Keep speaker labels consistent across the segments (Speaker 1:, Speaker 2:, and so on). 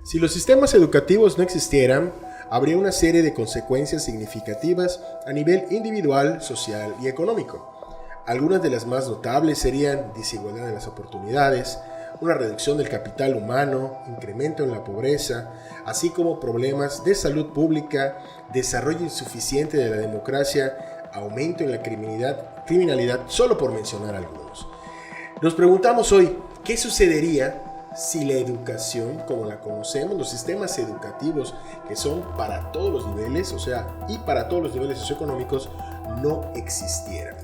Speaker 1: Si los sistemas educativos no existieran, habría una serie de consecuencias significativas a nivel individual, social y económico. Algunas de las más notables serían desigualdad en las oportunidades, una reducción del capital humano, incremento en la pobreza, así como problemas de salud pública, desarrollo insuficiente de la democracia, aumento en la criminalidad, solo por mencionar algunos. Nos preguntamos hoy, ¿qué sucedería si la educación, como la conocemos, los sistemas educativos que son para todos los niveles, y para todos los niveles socioeconómicos, no existieran?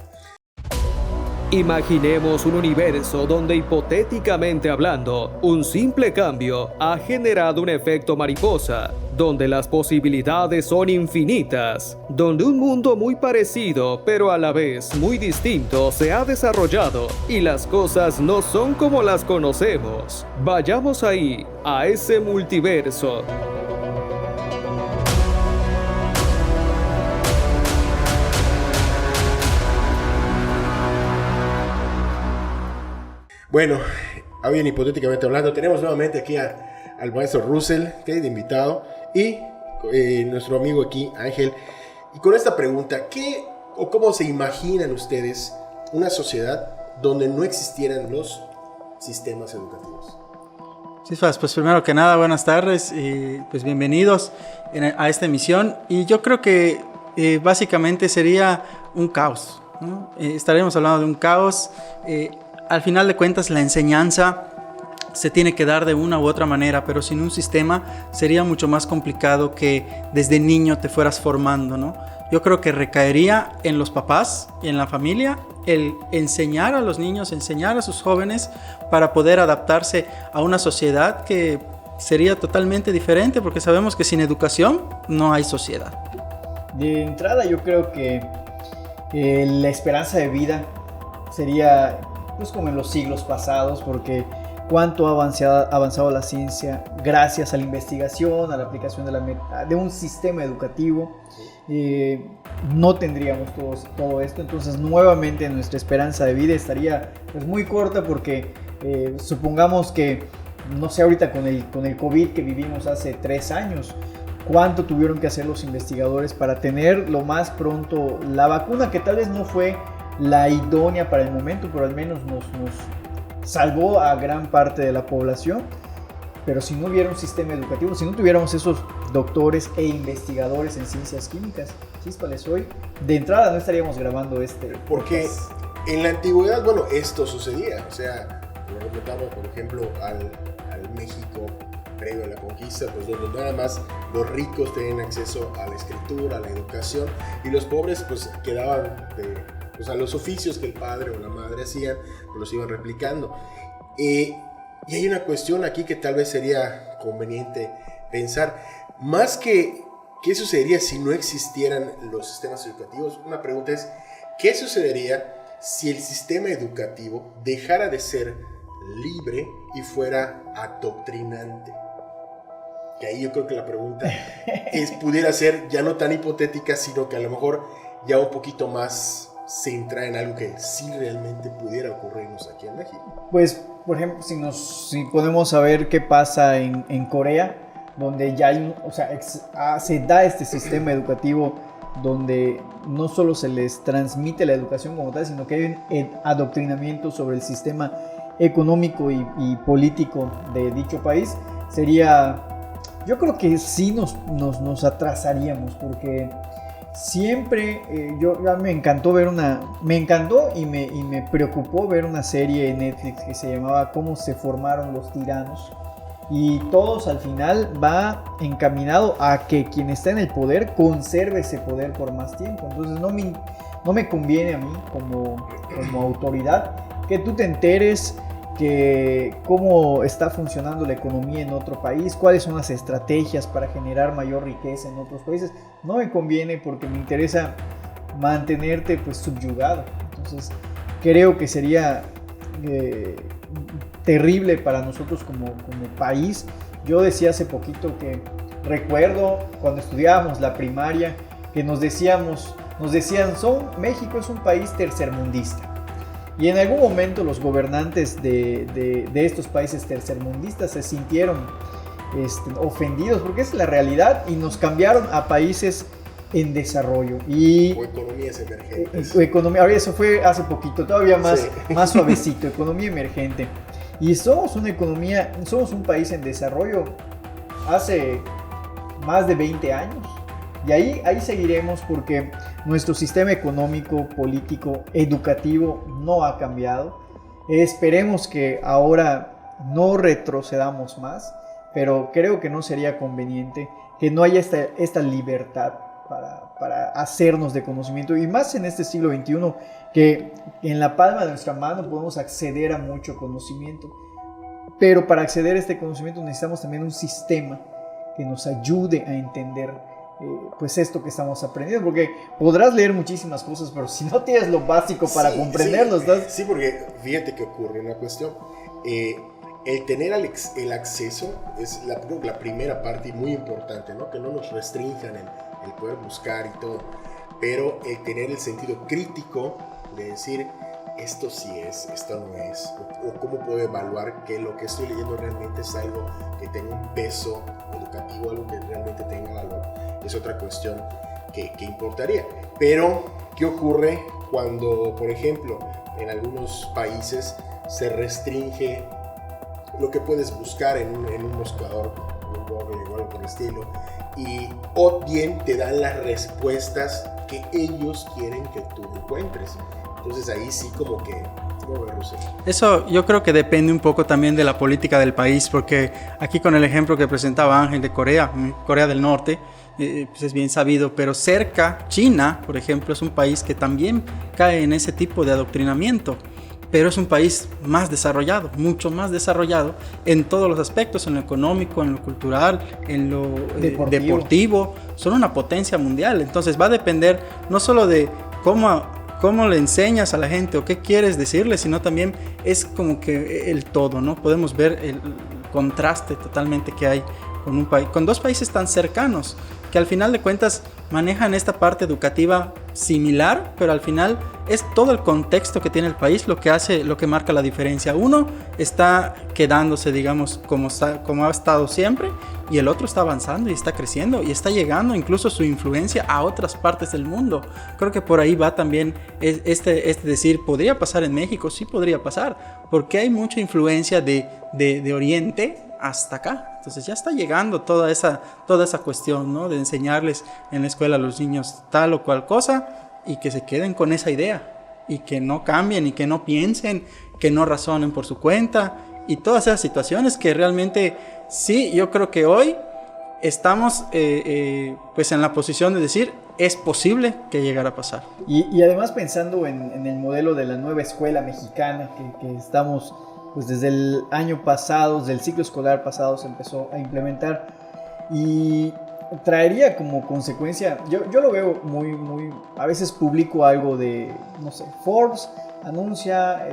Speaker 2: Imaginemos un universo donde, hipotéticamente hablando, un simple cambio ha generado un efecto mariposa, donde las posibilidades son infinitas, donde un mundo muy parecido, pero a la vez muy distinto, se ha desarrollado y las cosas no son como las conocemos. Vayamos ahí, a ese multiverso.
Speaker 1: Bueno, bien hipotéticamente hablando, tenemos nuevamente aquí al maestro Russell, que es de invitado, y nuestro amigo aquí, Ángel. Y con esta pregunta, ¿qué o cómo se imaginan ustedes una sociedad donde no existieran los sistemas educativos?
Speaker 3: Sí, pues primero que nada, buenas tardes y pues bienvenidos a esta emisión. Y yo creo que básicamente sería un caos, ¿no? Estaremos hablando de un caos. Al final de cuentas, la enseñanza se tiene que dar de una u otra manera, pero sin un sistema sería mucho más complicado que desde niño te fueras formando, ¿no? Yo creo que recaería en los papás y en la familia el enseñar a los niños, enseñar a sus jóvenes para poder adaptarse a una sociedad que sería totalmente diferente, porque sabemos que sin educación no hay sociedad.
Speaker 4: De entrada, yo creo que la esperanza de vida sería pues como en los siglos pasados, porque cuánto ha avanzado la ciencia gracias a la investigación, a la aplicación de un sistema educativo. No tendríamos todo esto, entonces nuevamente nuestra esperanza de vida estaría pues muy corta, porque supongamos que, no sé, ahorita con el COVID que vivimos hace 3 años, cuánto tuvieron que hacer los investigadores para tener lo más pronto la vacuna, que tal vez no fue la idónea para el momento, pero al menos nos salvó a gran parte de la población. Pero si no hubiera un sistema educativo, si no tuviéramos esos doctores e investigadores en ciencias químicas, chíspales, hoy de entrada no estaríamos grabando
Speaker 1: porque podcast. En la antigüedad, bueno, esto sucedía, lo remontamos por ejemplo al México previo a la conquista, pues donde nada más los ricos tenían acceso a la escritura, a la educación, y los pobres pues quedaban a los oficios que el padre o la madre hacían, pues los iban replicando. Y hay una cuestión aquí que tal vez sería conveniente pensar, más que qué sucedería si no existieran los sistemas educativos. Una pregunta es, ¿qué sucedería si el sistema educativo dejara de ser libre y fuera adoctrinante? Y ahí yo creo que la pregunta pudiera ser ya no tan hipotética, sino que a lo mejor ya un poquito más centra en algo que sí realmente pudiera ocurrirnos aquí en México.
Speaker 4: Pues, por ejemplo, si podemos saber qué pasa en Corea, donde ya hay, se da este sistema educativo donde no solo se les transmite la educación como tal, sino que hay un adoctrinamiento sobre el sistema económico y político de dicho país. Yo creo que sí nos atrasaríamos, porque siempre, me encantó y me preocupó ver una serie en Netflix que se llamaba Cómo se formaron los tiranos, y todos al final va encaminado a que quien está en el poder conserve ese poder por más tiempo. Entonces no me conviene a mí como autoridad que tú te enteres que cómo está funcionando la economía en otro país, cuáles son las estrategias para generar mayor riqueza en otros países. No me conviene, porque me interesa mantenerte pues subyugado. Entonces creo que sería terrible para nosotros como país. Yo decía hace poquito que recuerdo cuando estudiábamos la primaria que nos decían, México es un país tercermundista. Y en algún momento los gobernantes de estos países tercermundistas se sintieron ofendidos, porque es la realidad, y nos cambiaron a países en desarrollo
Speaker 1: o economías emergentes.
Speaker 4: Ahora eso fue hace poquito, todavía más,
Speaker 1: Sí.
Speaker 4: más suavecito, economía emergente. Y somos un país en desarrollo hace más de 20 años. Y ahí seguiremos porque nuestro sistema económico, político, educativo no ha cambiado. Esperemos que ahora no retrocedamos más, pero creo que no sería conveniente que no haya esta libertad para hacernos de conocimiento, y más en este siglo XXI, que en la palma de nuestra mano podemos acceder a mucho conocimiento, pero para acceder a este conocimiento necesitamos también un sistema que nos ayude a entender pues esto que estamos aprendiendo, porque podrás leer muchísimas cosas, pero si no tienes lo básico para comprenderlo,
Speaker 1: Sí, porque fíjate que ocurre una cuestión. El tener el acceso es la primera parte muy importante, ¿no? Que no nos restrinjan el poder buscar y todo, pero el tener el sentido crítico de decir esto sí es, esto no es, o cómo puedo evaluar que lo que estoy leyendo realmente es algo que tenga un peso educativo, algo que realmente tenga valor, es otra cuestión que importaría. Pero, ¿qué ocurre cuando, por ejemplo, en algunos países se restringe lo que puedes buscar en un buscador, en un Google o algo por el estilo, o bien te dan las respuestas que ellos quieren que tú encuentres? Entonces ahí sí como que...
Speaker 3: Eso yo creo que depende un poco también de la política del país, porque aquí con el ejemplo que presentaba Ángel de Corea del Norte, pues es bien sabido, pero cerca, China, por ejemplo, es un país que también cae en ese tipo de adoctrinamiento. Pero es un país más desarrollado, mucho más desarrollado en todos los aspectos, en lo económico, en lo cultural, en lo deportivo. Son una potencia mundial, entonces va a depender no solo de cómo le enseñas a la gente o qué quieres decirle, sino también es como que el todo, ¿no? Podemos ver el contraste totalmente que hay con dos países tan cercanos, que al final de cuentas manejan esta parte educativa similar, pero al final es todo el contexto que tiene el país lo que marca la diferencia. Uno está quedándose, digamos, como ha estado siempre, y el otro está avanzando y está creciendo y está llegando incluso su influencia a otras partes del mundo. Creo que por ahí va también este decir, ¿podría pasar en México? Sí podría pasar, porque hay mucha influencia de Oriente hasta acá. Entonces ya está llegando toda esa cuestión, ¿no? De enseñarles en la escuela a los niños tal o cual cosa, y que se queden con esa idea y que no cambien y que no piensen, que no razonen por su cuenta, y todas esas situaciones que realmente sí, yo creo que hoy estamos pues en la posición de decir es posible que llegara a pasar.
Speaker 4: Y además pensando en el modelo de la nueva escuela mexicana que estamos, pues desde el año pasado, desde el ciclo escolar pasado se empezó a implementar, y traería como consecuencia, yo lo veo muy, a veces publico algo de, no sé, Forbes anuncia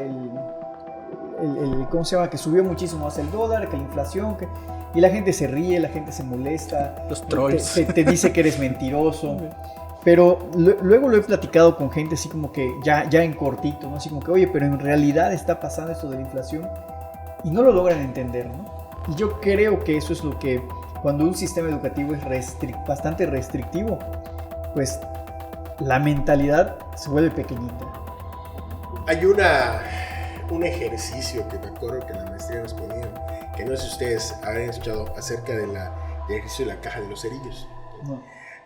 Speaker 4: ¿cómo se llama? Que subió muchísimo más el dólar, que la inflación, y la gente se ríe, la gente se molesta,
Speaker 3: los trolls
Speaker 4: te dice que eres mentiroso. Pero luego lo he platicado con gente así como que ya en cortito, ¿no? Así como que, oye, pero en realidad está pasando esto de la inflación, y no lo logran entender, ¿no? Y yo creo que eso es lo que, cuando un sistema educativo es bastante restrictivo, pues la mentalidad se vuelve pequeñita.
Speaker 1: Hay un ejercicio que me acuerdo que en la maestría nos ponían, que no sé si ustedes habrán escuchado acerca del ejercicio de la caja de los cerillos.
Speaker 4: No.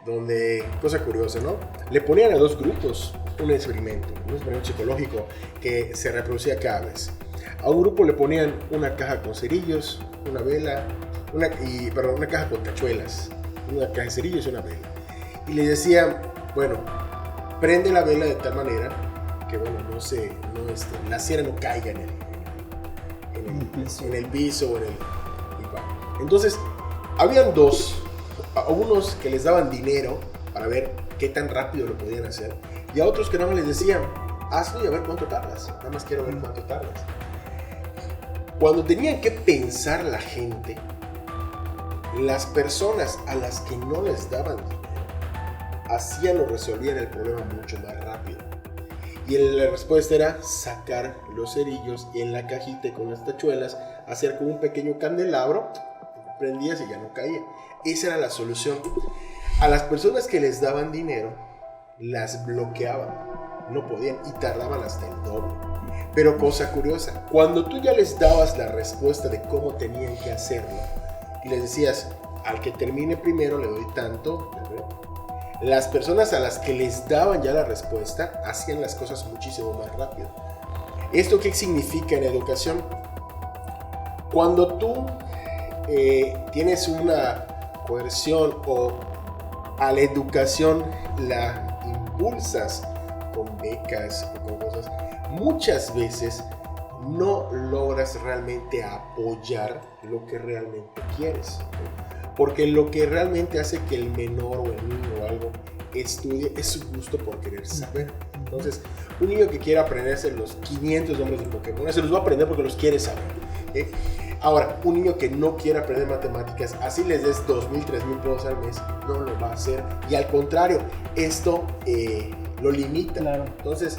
Speaker 1: Donde, cosa curiosa, ¿no? Le ponían a dos grupos un experimento psicológico que se reproducía cada vez. A un grupo le ponían una caja con cerillos, una vela, una caja con tachuelas, una caja de cerillos y una vela. Y le decían, bueno, prende la vela de tal manera que, bueno, la cera no caiga en el piso o en el... Entonces, habían unos que les daban dinero para ver qué tan rápido lo podían hacer, y a otros que nada más les decían, hazlo y a ver cuánto tardas, nada más quiero ver cuánto tardas. Cuando tenían que pensar la gente, las personas a las que no les daban dinero hacían o resolvían el problema mucho más rápido, y la respuesta era sacar los cerillos y en la cajita con las tachuelas hacer como un pequeño candelabro, prendías y ya no caía. Esa era la solución. A las personas que les daban dinero, las bloqueaban, no podían y tardaban hasta el doble. Pero cosa curiosa, cuando tú ya les dabas la respuesta de cómo tenían que hacerlo y les decías, al que termine primero le doy tanto, las personas a las que les daban ya la respuesta hacían las cosas muchísimo más rápido. ¿Esto qué significa en educación? Cuando tú tienes una coerción o a la educación la impulsas con becas o con cosas, muchas veces no logras realmente apoyar lo que realmente quieres, ¿no? Porque lo que realmente hace que el menor o el niño o algo estudie es su gusto por querer saber. Entonces, un niño que quiera aprenderse los 500 nombres de Pokémon, se los va a aprender porque los quiere saber. Ahora, un niño que no quiera aprender matemáticas, así les des 2,000, 3,000 pesos al mes, no lo va a hacer. Y al contrario, esto lo limita.
Speaker 4: Claro.
Speaker 1: Entonces,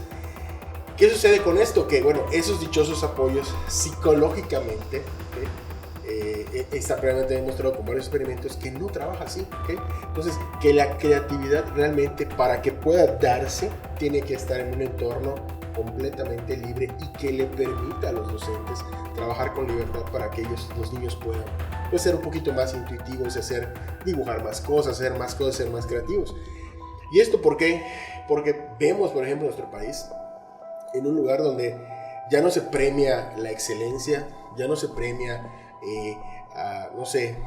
Speaker 1: ¿qué sucede con esto? Que, bueno, esos dichosos apoyos psicológicamente, está previamente demostrado con varios experimentos que no trabaja así, ¿okay? Entonces, que la creatividad realmente, para que pueda darse, tiene que estar en un entorno completamente libre y que le permita a los docentes trabajar con libertad para que los niños puedan, pues, ser un poquito más intuitivos, dibujar más cosas, hacer más cosas, ser más creativos. ¿Y esto por qué? Porque vemos, por ejemplo, nuestro país en un lugar donde ya no se premia la excelencia, ya no se premia, no sé,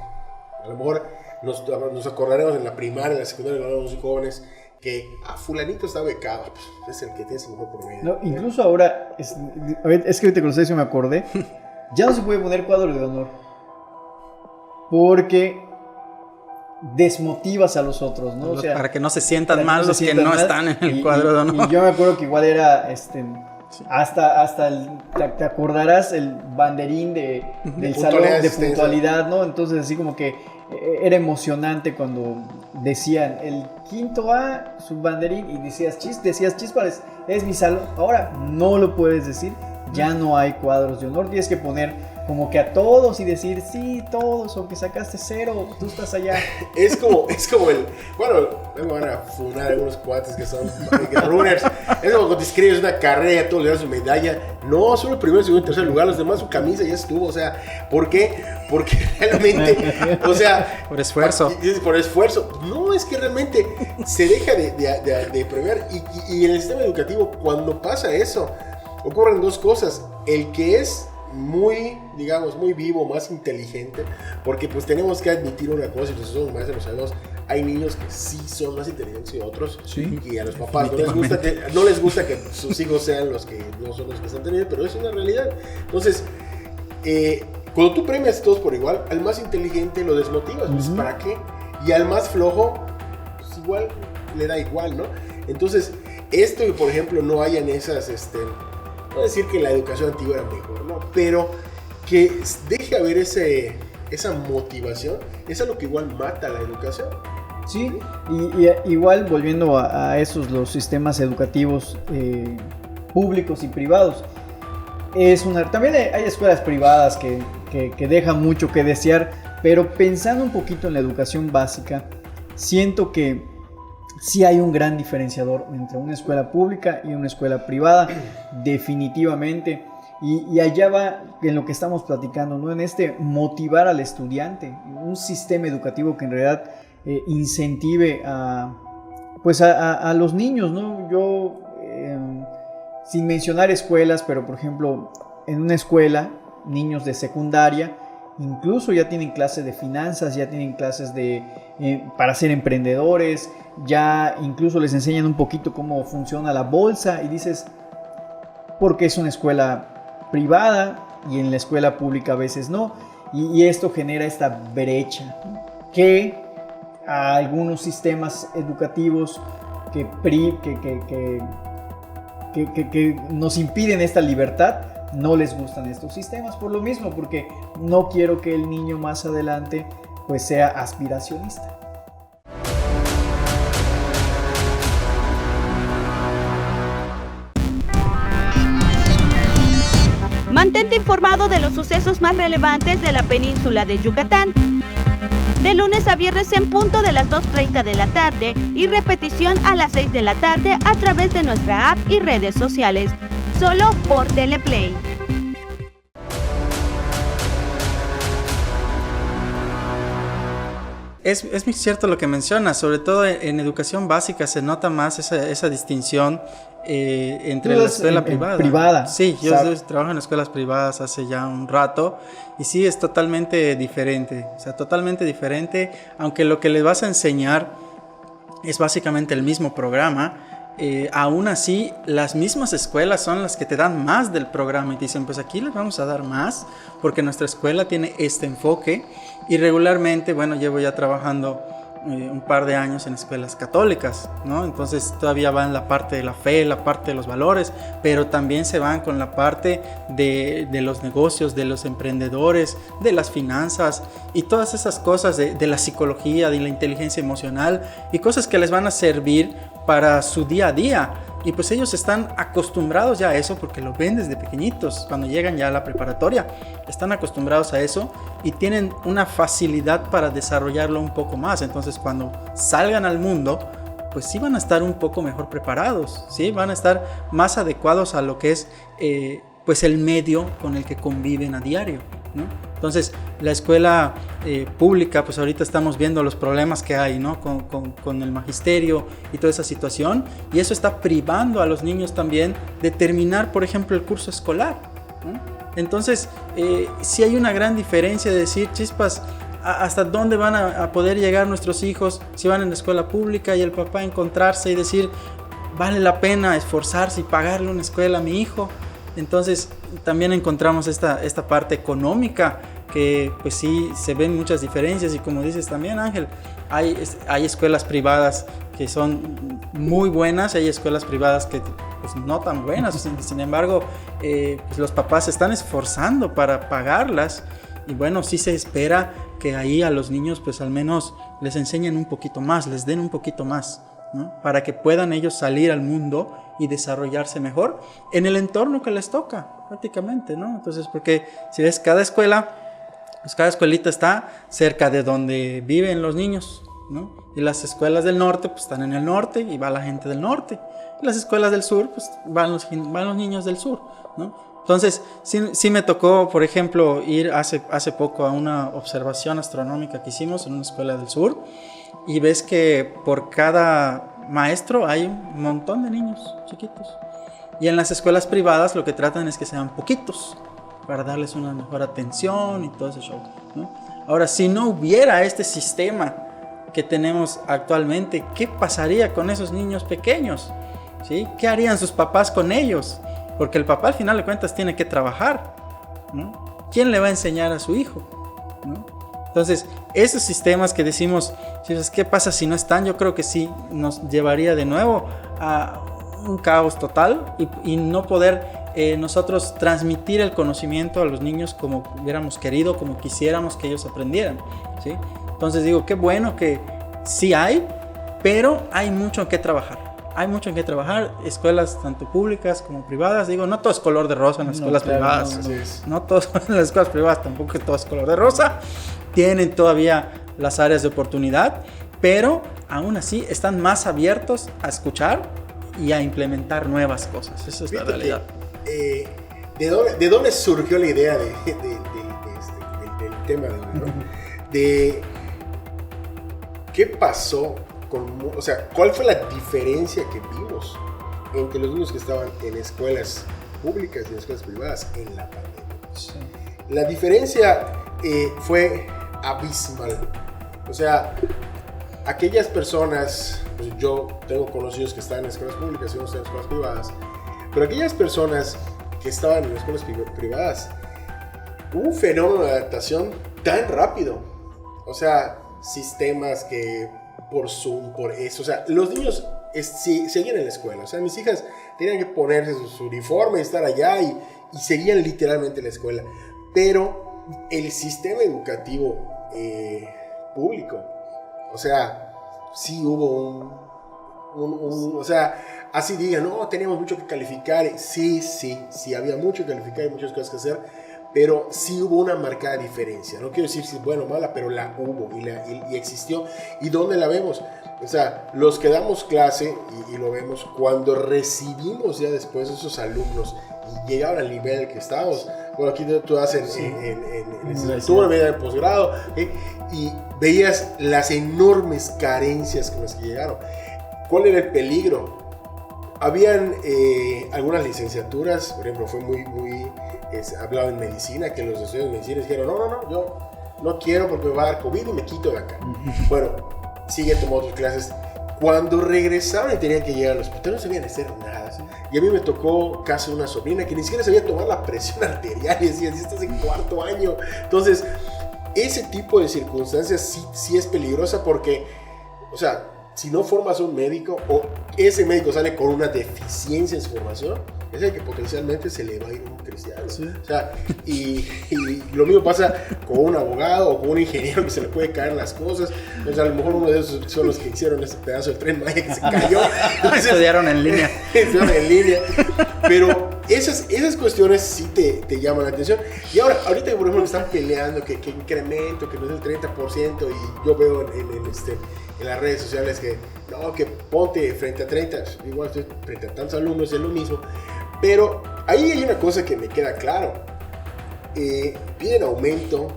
Speaker 1: a lo mejor nos acordaremos en la primaria, en la secundaria, cuando éramos jóvenes, que a fulanito está becado, pues es el que tiene su mejor promedio.
Speaker 4: No, incluso ahora, es que ahorita con ustedes me acordé, ya no se puede poner cuadro de honor, porque desmotivas a los otros, ¿no? O sea,
Speaker 3: para que no se sientan mal los que no están en el cuadro de honor.
Speaker 4: Y yo me acuerdo que igual era, hasta te acordarás el banderín del salón de puntualidad, ¿no? Entonces así como que era emocionante cuando decían el quinto A, su banderín, y decías Chispas, es mi salón. Ahora no lo puedes decir, ya no hay cuadros de honor, tienes que poner como que a todos y decir, sí, todos, aunque sacaste 0, tú estás allá.
Speaker 1: Es como bueno, me van a funar algunos cuates que son runners. Es como cuando te inscribes una carrera, todos le dan su medalla. No, solo el primero, segundo y tercer lugar, los demás su camisa ya estuvo. O sea, ¿por qué? Porque realmente, o sea,
Speaker 3: por esfuerzo.
Speaker 1: Por esfuerzo. No, es que realmente se deja de premiar. Y en el sistema educativo, cuando pasa eso, ocurren dos cosas. El que es muy vivo, más inteligente, porque pues tenemos que admitir una cosa, y nosotros somos maestros, lo sabemos, hay niños que sí son más inteligentes que otros,
Speaker 3: sí,
Speaker 1: y a los papás no les gusta que sus hijos sean los que no son los que están teniendo, pero es una realidad. Entonces, cuando tú premias a todos por igual, al más inteligente lo desmotivas, pues ¿para qué? Y al más flojo, pues igual, le da igual, ¿no? Entonces, esto, por ejemplo, no hayan esas, no decir que la educación antigua era mejor, ¿no? Pero que deje haber esa motivación, es lo que igual mata la educación.
Speaker 4: Sí, y igual volviendo a esos, los sistemas educativos públicos y privados, también hay escuelas privadas que dejan mucho que desear, pero pensando un poquito en la educación básica, siento que sí hay un gran diferenciador entre una escuela pública y una escuela privada, definitivamente. Y allá va en lo que estamos platicando, ¿no? En motivar al estudiante, un sistema educativo que en realidad incentive a los niños, ¿no? Yo, sin mencionar escuelas, pero por ejemplo, en una escuela, niños de secundaria, incluso ya tienen clases de finanzas, ya tienen clases para ser emprendedores, ya incluso les enseñan un poquito cómo funciona la bolsa, y dices, porque es una escuela privada y en la escuela pública a veces no, y esto genera esta brecha que a algunos sistemas educativos que nos impiden esta libertad, no les gustan estos sistemas por lo mismo, porque no quiero que el niño más adelante pues sea aspiracionista.
Speaker 5: Mantente informado de los sucesos más relevantes de la península de Yucatán. lunes a viernes en punto de las 2:30 de la tarde y repetición a las 6 de la tarde a través de nuestra app y redes sociales. Solo por Teleplay.
Speaker 3: Es muy cierto lo que mencionas, sobre todo en educación básica se nota más esa distinción entre la escuela privada. Sí, yo trabajo en escuelas privadas hace ya un rato y sí es totalmente diferente, o sea, totalmente diferente, aunque lo que les vas a enseñar es básicamente el mismo programa. Aún así, las mismas escuelas son las que te dan más del programa y te dicen, pues aquí les vamos a dar más porque nuestra escuela tiene este enfoque. Y regularmente, bueno, llevo ya trabajando un par de años en escuelas católicas, ¿no? Entonces todavía van la parte de la fe, la parte de los valores, pero también se van con la parte de los negocios, de los emprendedores, de las finanzas y todas esas cosas de la psicología, de la inteligencia emocional y cosas que les van a servir para su día a día. Y pues ellos están acostumbrados ya a eso porque lo ven desde pequeñitos. Cuando llegan ya a la preparatoria, están acostumbrados a eso y tienen una facilidad para desarrollarlo un poco más. Entonces cuando salgan al mundo, pues sí van a estar un poco mejor preparados, ¿sí? Van a estar más adecuados a lo que es pues el medio con el que conviven a diario, ¿no? Entonces la escuela pública, pues ahorita estamos viendo los problemas que hay, ¿no? con el magisterio y toda esa situación, y eso está privando a los niños también de terminar, por ejemplo, el curso escolar, ¿no? Entonces sí hay una gran diferencia de decir, chispas, hasta dónde van a poder llegar nuestros hijos si van en la escuela pública y el papá encontrarse y decir, vale la pena esforzarse y pagarle una escuela a mi hijo. Entonces también encontramos esta parte económica que pues sí se ven muchas diferencias y como dices también, Ángel, hay escuelas privadas que son muy buenas, hay escuelas privadas que pues no tan buenas, sin embargo pues los papás se están esforzando para pagarlas y bueno, sí se espera que ahí a los niños pues al menos les enseñen un poquito más, les den un poquito más, ¿no? Para que puedan ellos salir al mundo y desarrollarse mejor en el entorno que les toca prácticamente, ¿no? Entonces, porque si ves cada escuela, pues cada escuelita está cerca de donde viven los niños, ¿no? Y las escuelas del norte pues están en el norte y va la gente del norte, y las escuelas del sur pues van los niños del sur, ¿no? Entonces sí me tocó, por ejemplo, ir hace poco a una observación astronómica que hicimos en una escuela del sur y ves que por cada maestro hay un montón de niños chiquitos. Y en las escuelas privadas lo que tratan es que sean poquitos para darles una mejor atención y todo ese show, ¿no? Ahora, si no hubiera este sistema que tenemos actualmente, ¿qué pasaría con esos niños pequeños? ¿Sí? ¿Qué harían sus papás con ellos? Porque el papá al final de cuentas tiene que trabajar, ¿no? ¿Quién le va a enseñar a su hijo, ¿no? Entonces, esos sistemas que decimos, ¿qué pasa si no están? Yo creo que sí nos llevaría de nuevo a un caos total y no poder nosotros transmitir el conocimiento a los niños como hubiéramos querido, como quisiéramos que ellos aprendieran, ¿sí? Entonces digo, qué bueno que sí hay, pero hay mucho en qué trabajar. Hay mucho en qué trabajar, escuelas tanto públicas como privadas. Digo, no todo es color de rosa en las escuelas privadas. No todo en las escuelas privadas tampoco todo es color de rosa. Tienen todavía las áreas de oportunidad, pero aún así están más abiertos a escuchar y a implementar nuevas cosas. Esa es la realidad.
Speaker 1: ¿De dónde surgió la idea del tema de hoy, ¿no? De qué pasó o sea, ¿cuál fue la diferencia que vimos entre los niños que estaban en escuelas públicas y en escuelas privadas en la pandemia? Sí. La diferencia fue abismal. O sea, aquellas personas, pues yo tengo conocidos que están en escuelas públicas y otros en escuelas privadas, pero aquellas personas que estaban en escuelas privadas, hubo un fenómeno de adaptación tan rápido. O sea, sistemas que por Zoom, por eso, o sea, los niños seguían en la escuela, o sea, mis hijas tenían que ponerse su uniforme, estar allá y seguían literalmente en la escuela, pero el sistema educativo público, o sea, sí hubo o sea, así digan, no, teníamos mucho que calificar, sí, había mucho que calificar y muchas cosas que hacer, pero sí hubo una marcada diferencia. No quiero decir si es buena o mala, pero la hubo y existió. ¿Y dónde la vemos? O sea, los que damos clase y lo vemos cuando recibimos ya después esos alumnos y llegaron al nivel que estábamos. Bueno, aquí tú haces en licenciatura, en posgrado, y veías las enormes carencias con las que llegaron. ¿Cuál era el peligro? Habían algunas licenciaturas, por ejemplo, fue muy hablado en medicina, que los estudiantes de medicina dijeron, no, yo no quiero porque me va a dar COVID y me quito de acá. Bueno, sigue tomando otras clases. Cuando regresaron y tenían que llegar al hospital, no sabían hacer nada. Y a mí me tocó caso de una sobrina que ni siquiera sabía tomar la presión arterial y decía, si estás en 4º año. Entonces, ese tipo de circunstancias sí es peligrosa porque, o sea, si no formas un médico o ese médico sale con una deficiencia en su formación, es el que potencialmente se le va a ir un cristiano. Sí. O sea, y lo mismo pasa con un abogado o con un ingeniero que se le puede caer las cosas. O sea, a lo mejor uno de esos son los que hicieron ese pedazo del Tren Maya que se cayó.
Speaker 3: Estudiaron en línea.
Speaker 1: Pero esas cuestiones sí te llaman la atención. Y ahorita, por ejemplo, están peleando que incremento, que no es el 30%, y yo veo en las redes sociales que no, que ponte frente a 30, igual estoy frente a tantos alumnos, es lo mismo. Pero ahí hay una cosa que me queda claro. Piden aumento,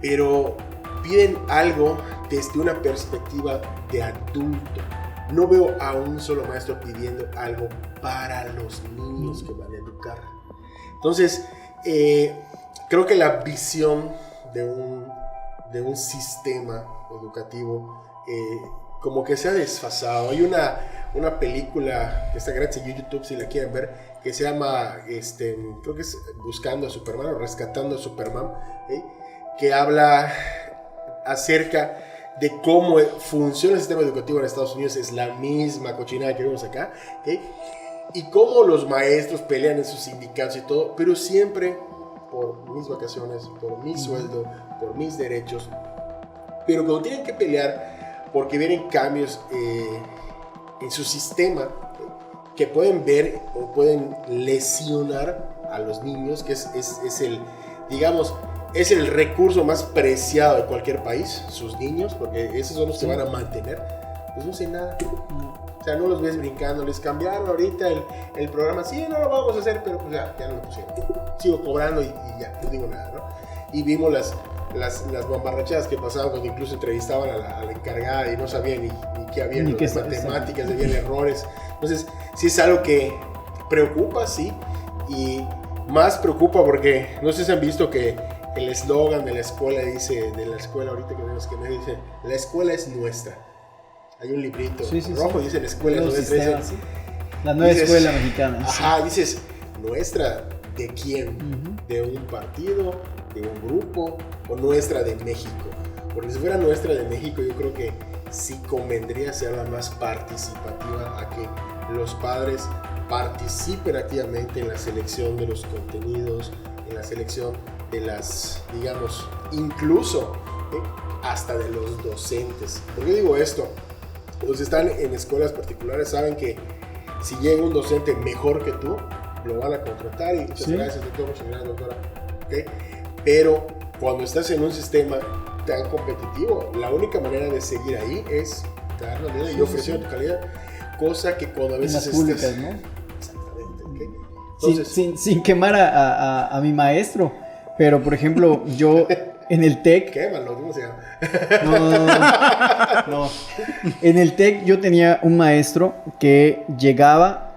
Speaker 1: pero piden algo desde una perspectiva de adulto. No veo a un solo maestro pidiendo algo para los niños que van a educar. Entonces, creo que la visión de un sistema educativo como que se ha desfasado. Hay una película que está gratis en YouTube si la quieren ver, que se llama creo que es Buscando a Superman o Rescatando a Superman, que habla acerca de cómo funciona el sistema educativo en Estados Unidos. Es la misma cochinada que vemos acá, y cómo los maestros pelean en sus sindicatos y todo, pero siempre por mis vacaciones, por mi sueldo, por mis derechos. Pero cuando tienen que pelear porque vienen cambios en su sistema que pueden ver o pueden lesionar a los niños, que es el, digamos, es el recurso más preciado de cualquier país, sus niños, porque esos son los que van a mantener, pues no sé nada. O sea, no los ves brincando, les cambiaron ahorita el programa, sí, no lo vamos a hacer, pero pues ya no lo pusieron. Sigo cobrando y ya, no digo nada, ¿no? Y vimos las mamarrachadas que pasaban cuando incluso entrevistaban a la encargada y no sabían ni qué había, ni las matemáticas, habían errores. Entonces, sí es algo que preocupa, sí, y más preocupa porque no sé si han visto que el eslogan de la escuela dice, de la escuela ahorita que vemos que me dice, la escuela es nuestra. Hay un librito rojo, dice la escuela es nuestra.
Speaker 4: Sí. La nueva escuela mexicana.
Speaker 1: Ajá, dices, ¿nuestra de quién? ¿De un partido? ¿De un grupo? ¿O nuestra de México? Porque si fuera nuestra de México, yo creo que sí convendría ser la más participativa, a que los padres participen activamente en la selección de los contenidos, en la selección de las, digamos, incluso hasta de los docentes. ¿Por qué digo esto? Los que están en escuelas particulares saben que si llega un docente mejor que tú, lo van a contratar y muchas gracias, doctor, muchas gracias, doctora. ¿Okay? Pero cuando estás en un sistema tan competitivo, la única manera de seguir ahí es dar la vida y ofrecer tu calidad, cosa que cuando a veces
Speaker 4: en las públicas, ¿no?
Speaker 1: Exactamente. ¿Okay? Entonces,
Speaker 4: sin quemar a mi maestro, pero por ejemplo, yo en el TEC...
Speaker 1: Quémalo, ¿cómo se llama?
Speaker 4: No. En el TEC yo tenía un maestro que llegaba,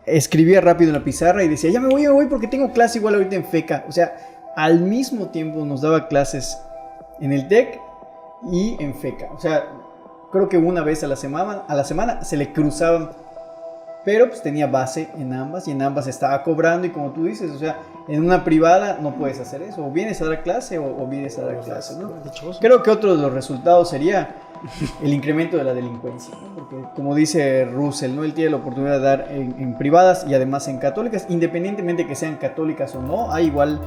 Speaker 4: escribía rápido en la pizarra y decía, ya me voy porque tengo clase igual ahorita en FECA. O sea, al mismo tiempo nos daba clases en el TEC y en FECA. O sea, creo que una vez a la semana se le cruzaban, pero pues tenía base en ambas y en ambas estaba cobrando, y como tú dices, o sea, en una privada no puedes hacer eso, o vienes a dar clase o vienes a dar clases, ¿no? Creo que otro de los resultados sería el incremento de la delincuencia, ¿no? Porque como dice Russell, ¿no? Él tiene la oportunidad de dar en privadas y además en católicas, independientemente que sean católicas o no, hay igual,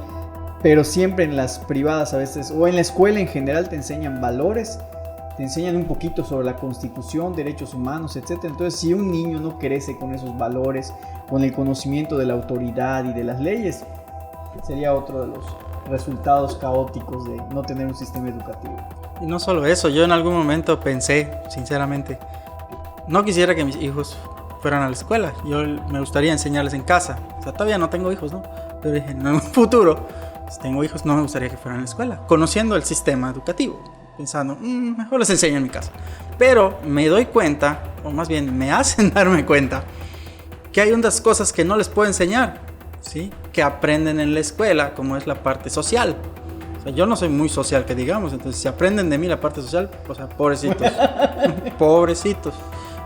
Speaker 4: pero siempre en las privadas a veces, o en la escuela en general, te enseñan valores te enseñan un poquito sobre la Constitución, derechos humanos, etc. Entonces, si un niño no crece con esos valores, con el conocimiento de la autoridad y de las leyes, sería otro de los resultados caóticos de no tener un sistema educativo.
Speaker 3: Y no solo eso, yo en algún momento pensé, sinceramente, no quisiera que mis hijos fueran a la escuela. Yo me gustaría enseñarles en casa. O sea, todavía no tengo hijos, ¿no? Pero dije, en un futuro, si tengo hijos, no me gustaría que fueran a la escuela. Conociendo el sistema educativo, pensando, mejor les enseño en mi casa. Pero me doy cuenta, o más bien me hacen darme cuenta, que hay unas cosas que no les puedo enseñar, ¿sí? Que aprenden en la escuela, como es la parte social. O sea, yo no soy muy social, que digamos. Entonces, si aprenden de mí la parte social, o sea, pobrecitos. Pobrecitos.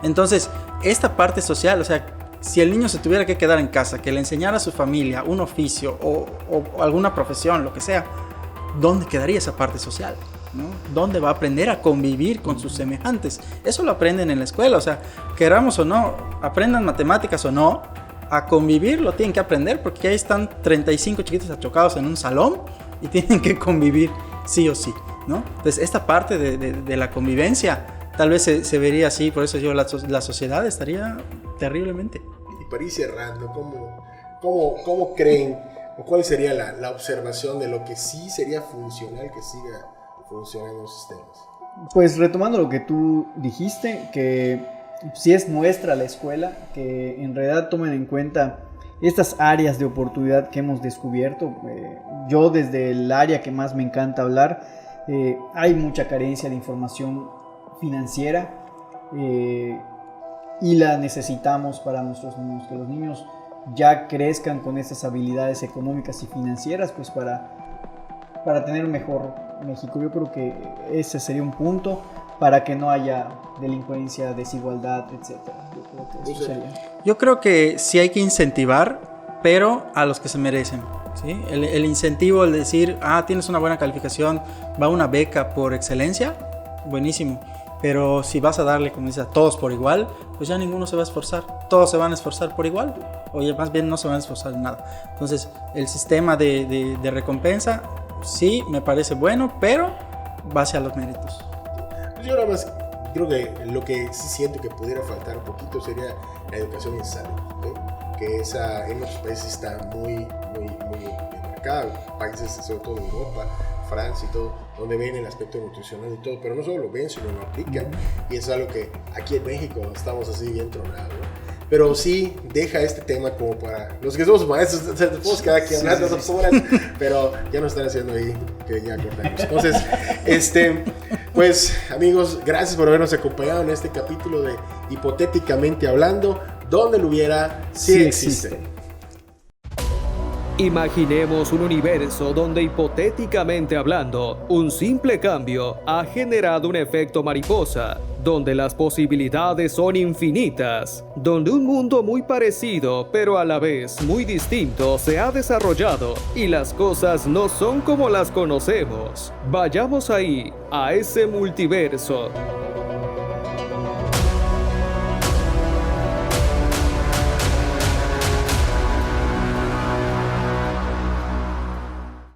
Speaker 3: Entonces, esta parte social, o sea, si el niño se tuviera que quedar en casa, que le enseñara a su familia un oficio o alguna profesión, lo que sea, ¿dónde quedaría esa parte social? ¿No? ¿Dónde va a aprender a convivir con sus semejantes? Eso lo aprenden en la escuela, o sea, queramos o no, aprendan matemáticas o no, a convivir lo tienen que aprender, porque ahí están 35 chiquitos achocados en un salón y tienen que convivir sí o sí, ¿no? Entonces, esta parte de la convivencia tal vez se vería así, por eso yo la sociedad estaría terriblemente.
Speaker 1: Y para ir cerrando, ¿cómo creen, o cuál sería la observación de lo que sí sería funcional que siga funcionando los sistemas?
Speaker 4: Pues retomando lo que tú dijiste, que si es nuestra la escuela, que en realidad tomen en cuenta estas áreas de oportunidad que hemos descubierto. Yo desde el área que más me encanta hablar, hay mucha carencia de información financiera y la necesitamos para nuestros niños, que los niños ya crezcan con estas habilidades económicas y financieras, pues para tener un mejor México. Yo creo que ese sería un punto para que no haya delincuencia, desigualdad, etc.
Speaker 3: Yo creo que sí hay que incentivar, pero a los que se merecen, ¿sí? El incentivo, el decir, tienes una buena calificación, va una beca por excelencia, buenísimo. Pero si vas a darle, como dices, a todos por igual, pues ya ninguno se va a esforzar. Todos se van a esforzar por igual, o más bien no se van a esforzar en nada. Entonces, el sistema de recompensa, sí, me parece bueno, pero base a los méritos.
Speaker 1: Yo nada más creo que lo que sí siento que pudiera faltar un poquito sería la educación en salud, ¿no? Que esa en otros países está muy marcada, países sobre todo en Europa, Francia y todo, donde ven el aspecto nutricional y todo, pero no solo lo ven, sino lo aplican, y eso es algo que aquí en México estamos así bien tronados, ¿no? Pero sí deja este tema como para los que somos maestros, podemos quedar aquí hablando 2 horas, pero ya nos están haciendo ahí que ya cortamos. Entonces, pues amigos, gracias por habernos acompañado en este capítulo de Hipotéticamente Hablando, donde lo hubiera, sí existe.
Speaker 2: Imaginemos un universo donde, hipotéticamente hablando, un simple cambio ha generado un efecto mariposa, donde las posibilidades son infinitas, donde un mundo muy parecido pero a la vez muy distinto se ha desarrollado y las cosas no son como las conocemos. Vayamos ahí, a ese multiverso.